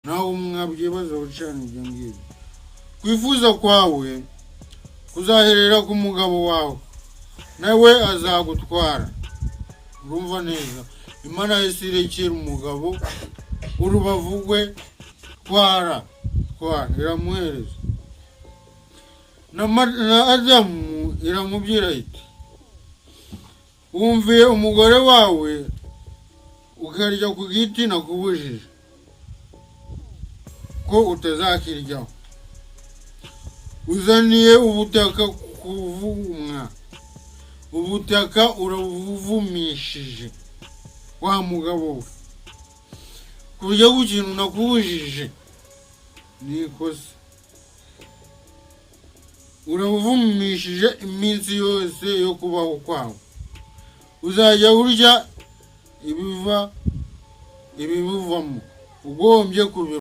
nawe mwabyibaza ucana ibyo ngibyo. Kwifuza kwawe kuzaherera ku mugabo wawe, nawe azagutwara. Urumva neza? Imana yahise irekera umugabo urubavu rwe twara iramuhereza. Na Adamu iramubwira iti, wumviye umugore wawe ukarya ku giti nakubujije ko utazakiryaho, uzaniye ubutaka kuvumwa, ubutaka urabuvumishije wa mugabo we. Kurya ku kintu nakubujije ni ikosa, urabuvumishije iminsi yose yo kubaho kwawe. Uzajya urya ibivamo, ugombye kubira.